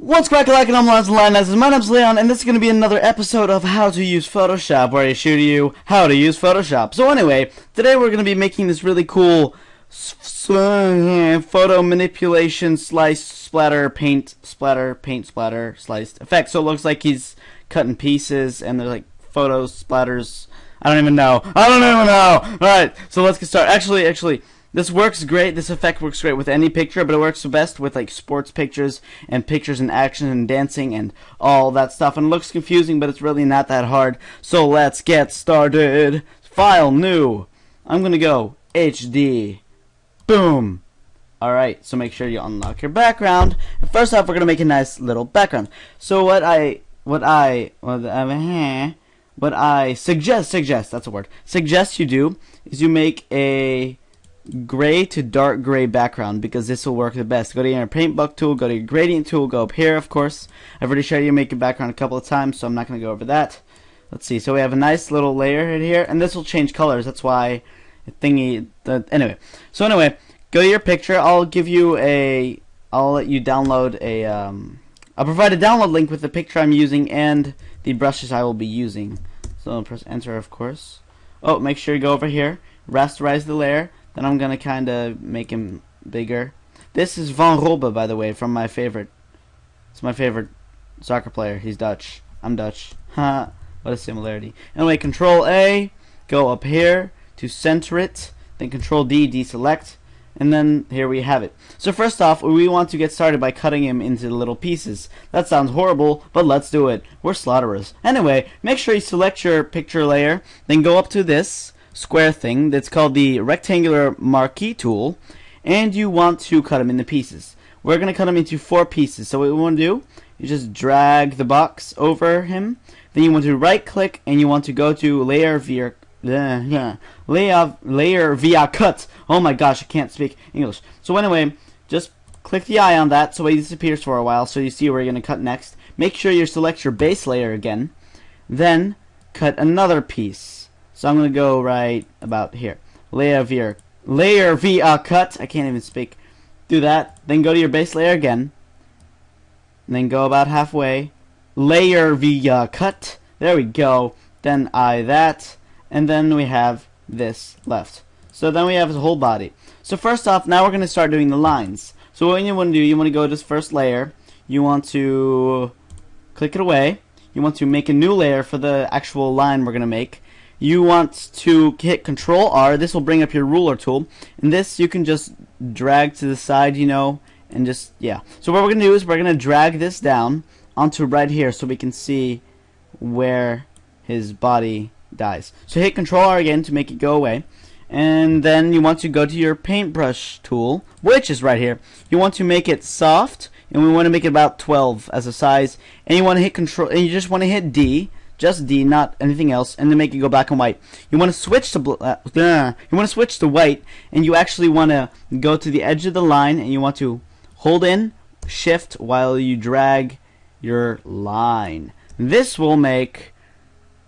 What's cracking like I'm Lance Lioness. My name's Leon, and this is going to be another episode of How to Use Photoshop, where I show you how to use Photoshop. So anyway, today we're going to be making this really cool photo manipulation splatter sliced effect. So it looks like he's cut in pieces, and they're like photo splatters. I don't even know. Alright, so let's get started. Actually, this works great. This effect works great with any picture, but it works best with like sports pictures and pictures in action and dancing and all that stuff. And it looks confusing, but it's really not that hard. So let's get started. File, new. I'm gonna go HD. Boom. Alright, so make sure you unlock your background. And first off, we're gonna make a nice little background. So what I suggest, that's a word, suggest you do is you make a gray to dark gray background, because this will work the best. Go to your Paintbrush Tool, go to your Gradient Tool, go up here, of course. I've already showed you make a background a couple of times, so I'm not going to go over that. Let's see, so we have a nice little layer in here, and this will change colors. That's why anyway, go to your picture. I'll let you download a I'll provide a download link with the picture I'm using and the brushes I will be using. So I'll press enter, of course. Oh, make sure you go over here, rasterize the layer. Then I'm gonna kind of make him bigger. This is Van Robbe, by the way, from my favorite. It's my favorite soccer player. He's Dutch. I'm Dutch. Ha! What a similarity. Anyway, Control A, go up here to center it. Then Control D, deselect, and then here we have it. So first off, we want to get started by cutting him into little pieces. That sounds horrible, but let's do it. We're Splatters. Anyway, make sure you select your picture layer. Then go up to this square thing that's called the rectangular Marquee tool, and you want to cut them into pieces. We're going to cut them into 4 pieces. So what we want to do, you just drag the box over him. Then you want to right click and you want to go to layer via cut. Oh my gosh, I can't speak English. So anyway, just click the eye on that so it disappears for a while, so you see where you're going to cut next. Make sure you select your base layer again, then cut another piece. So I'm going to go right about here. Layer via cut. I can't even speak. Do that. Then go to your base layer again. And then go about halfway. Layer via cut. There we go. Then that. And then we have this left. So then we have his whole body. So first off, now we're going to start doing the lines. So what you want to do, you want to go to this first layer. You want to click it away. You want to make a new layer for the actual line we're going to make. You want to hit Control R. This will bring up your ruler tool, and this you can just drag to the side, and just, yeah. So what we're going to do is we're going to drag this down onto right here so we can see where his body dies. So hit Control R again to make it go away, and then you want to go to your Paintbrush tool, which is right here. You want to make it soft, and we want to make it about 12 as a size, and you want to hit Control, and you just want to hit D. Just D, not anything else, and then make it go black and white. You want to switch to white, and you actually want to go to the edge of the line, and you want to hold in Shift while you drag your line. This will make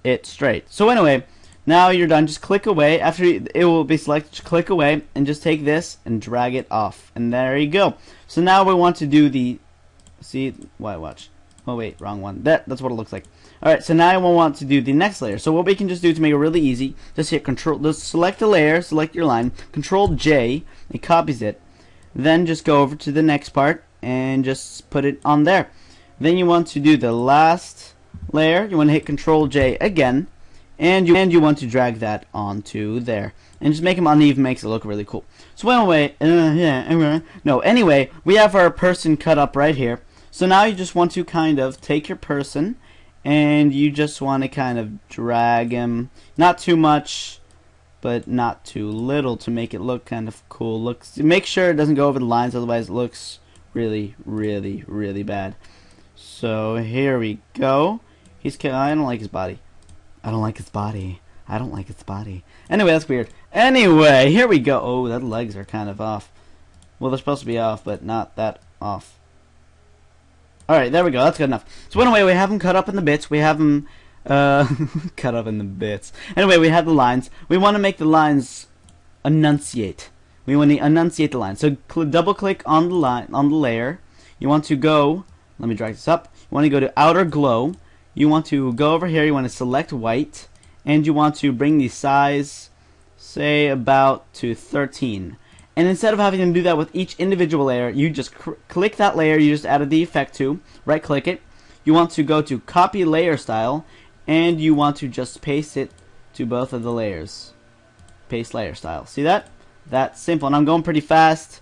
it straight. So anyway, now you're done. Just click away. After it will be selected, just click away, and just take this and drag it off, and there you go. So now we want to do the watch. Oh wait, wrong one. That's what it looks like. Alright, so now we want to do the next layer. So what we can just do to make it really easy, just hit just select the layer, select your line, Control J, it copies it. Then just go over to the next part and just put it on there. Then you want to do the last layer. You want to hit Control J again, and you want to drag that onto there. And just make them uneven, makes it look really cool. So anyway, we have our person cut up right here. So now you just want to kind of take your person, and you just want to kind of drag him, not too much, but not too little, to make it look kind of cool. Make sure it doesn't go over the lines, otherwise it looks really, really, really bad. So here we go. I don't like his body. Anyway, that's weird. Anyway, here we go. Oh, the legs are kind of off. Well, they're supposed to be off, but not that off. Alright, there we go. That's good enough. So anyway, we have them cut up in the bits. We have them cut up in the bits. Anyway, we have the lines. We want to make the lines enunciate. We want to enunciate the line. So double click on the line, on the layer. You want to go let me drag this up. You want to go to outer glow. You want to go over here. You want to select white, and you want to bring the size, say about to 13. And instead of having to do that with each individual layer, you just click that layer you just added the effect to, right click it. You want to go to copy layer style, and you want to just paste it to both of the layers. Paste layer style. See that? That's simple. And I'm going pretty fast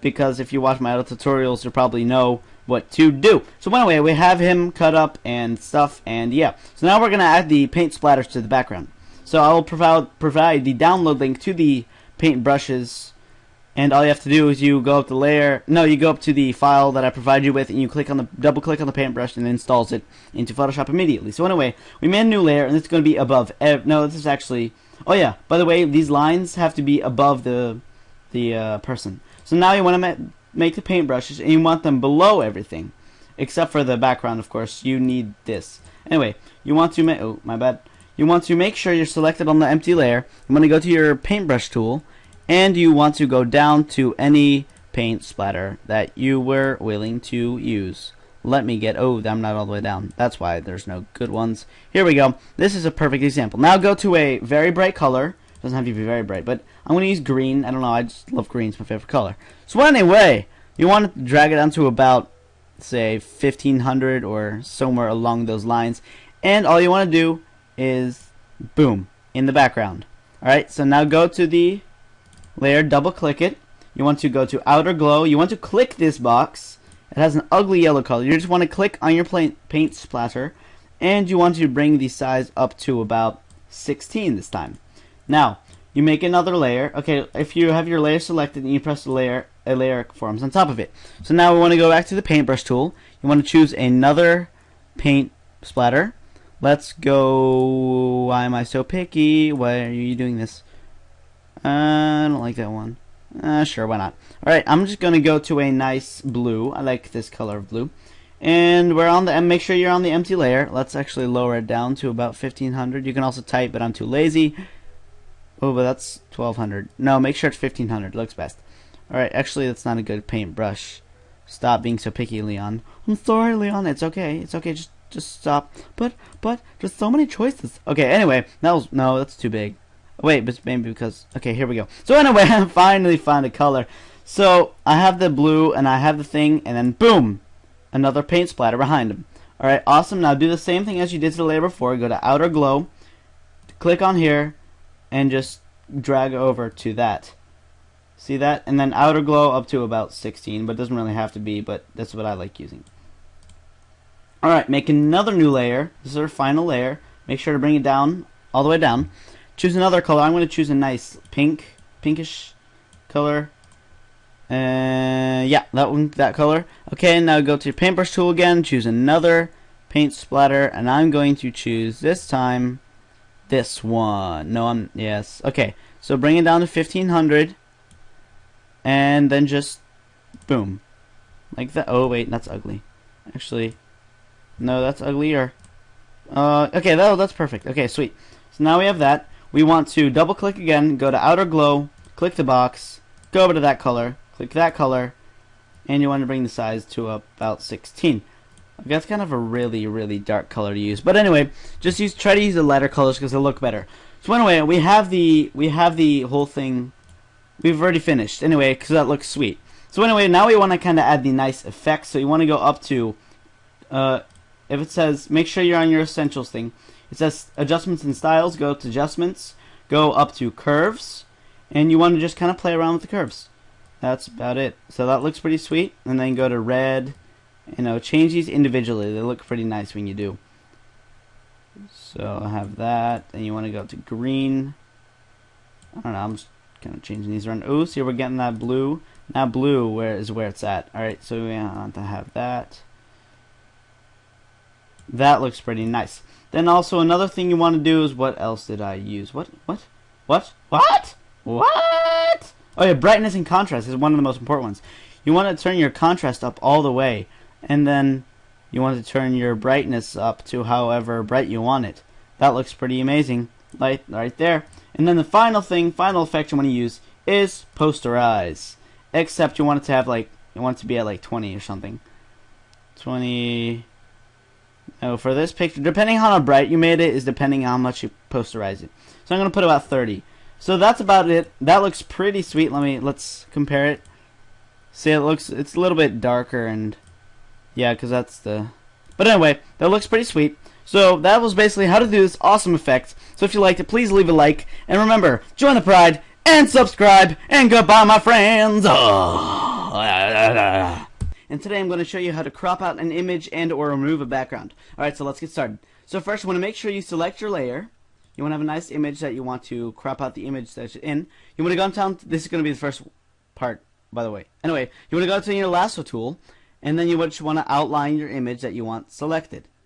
because if you watch my other tutorials, you probably know what to do. So anyway, we have him cut up and stuff, and yeah. So now we're going to add the paint splatters to the background. So I will provide the download link to the paint brushes, and all you have to do is you go up the layer, no, you go up to the file that I provide you with, and you double click on the paintbrush, and it installs it into Photoshop immediately. So anyway, we made a new layer, and it's going to be above, no, this is actually, oh yeah, by the way, these lines have to be above the person. So now you want to make the paintbrushes, and you want them below everything, except for the background, of course. You need this. Anyway, you want to make, oh, my bad. You want to make sure you're selected on the empty layer. You want to go to your paintbrush tool, and you want to go down to any paint splatter that you were willing to use. Let me get, oh, I'm not all the way down. That's why there's no good ones. Here we go. This is a perfect example. Now go to a very bright color. Doesn't have to be very bright, but I'm going to use green. I don't know, I just love green. It's my favorite color. So anyway, you want to drag it down to about, say, 1500 or somewhere along those lines. And all you want to do is, boom, in the background. Alright, so now go to the layer, double click it. You want to go to outer glow. You want to click this box. It has an ugly yellow color. You just want to click on your paint splatter, and you want to bring the size up to about 16 this time. Now you make another layer. Okay, if you have your layer selected and you press a layer forms on top of it. So now we want to go back to the paintbrush tool. You want to choose another paint splatter. Let's go. Why am I so picky? Why are you doing this? I don't like that one. Sure, why not? Alright, I'm just going to go to a nice blue. I like this color of blue. And we're on the, and make sure you're on the empty layer. Let's actually lower it down to about 1500. You can also type, but I'm too lazy. Oh, but that's 1200. No, make sure it's 1500. It looks best. Alright, actually, that's not a good paintbrush. Stop being so picky, Leon. I'm sorry, Leon. It's okay. It's okay. Just stop. But there's so many choices. Okay, anyway, no, that's too big. Wait, but maybe because, okay, here we go. So anyway, I finally found a color. So I have the blue and I have the thing, and then boom, another paint splatter behind them. Alright, awesome. Now do the same thing as you did to the layer before. Go to outer glow, click on here, and just drag over to that. See that? And then outer glow up to about 16, but it doesn't really have to be, but that's what I like using. Alright, make another new layer. This is our final layer. Make sure to bring it down, all the way down. Choose another color. I'm going to choose a nice pinkish color. Yeah, that one, that color. Okay, now go to your paintbrush tool again. Choose another paint splatter, and I'm going to choose this time this one. No, yes. Okay, so bring it down to 1500, and then just boom, like that. Oh wait, that's ugly. Actually, no, that's uglier. Okay, that's perfect. Okay, sweet. So now we have that. We want to double click again, go to outer glow, click the box, go over to that color, click that color, and you want to bring the size to about 16. Okay, that's kind of a really dark color to use. But anyway, just try to use the lighter colors because they'll look better. So anyway, we have the whole thing. We've already finished. Anyway, because that looks sweet. So anyway, now we want to kind of add the nice effects. So you want to go up to, if it says, make sure you're on your essentials thing. It says adjustments and styles. Go to adjustments. Go up to curves, and you want to just kind of play around with the curves. That's about it. So that looks pretty sweet. And then go to red. Change these individually. They look pretty nice when you do. So I have that. And you want to go to green. I don't know. I'm just kind of changing these around. Oh, see, we're getting that blue. Now blue where it's at. All right. So we want to have that. That looks pretty nice. Then also another thing you want to do is, what else did I use? What? Oh yeah, brightness and contrast is one of the most important ones. You want to turn your contrast up all the way, and then you want to turn your brightness up to however bright you want it. That looks pretty amazing, right there. And then the final effect you want to use is posterize. Except you want it to have you want it to be at like 20 or something. 20. No, for this picture, depending on how bright you made it is depending on how much you posterize it. So I'm gonna put about 30. So that's about it. That looks pretty sweet. Let's compare it. See, it's a little bit darker, and yeah, because that's the. But anyway, that looks pretty sweet. So that was basically how to do this awesome effect. So if you liked it, please leave a like, and remember, join the pride and subscribe. And goodbye, my friends. And today I'm going to show you how to crop out an image and or remove a background. Alright, so let's get started. So first you want to make sure you select your layer. You want to have a nice image that you want to crop out the image that's in. You want to go down, this is going to be the first part, by the way. Anyway, you want to go to your lasso tool, and then you want to outline your image that you want selected.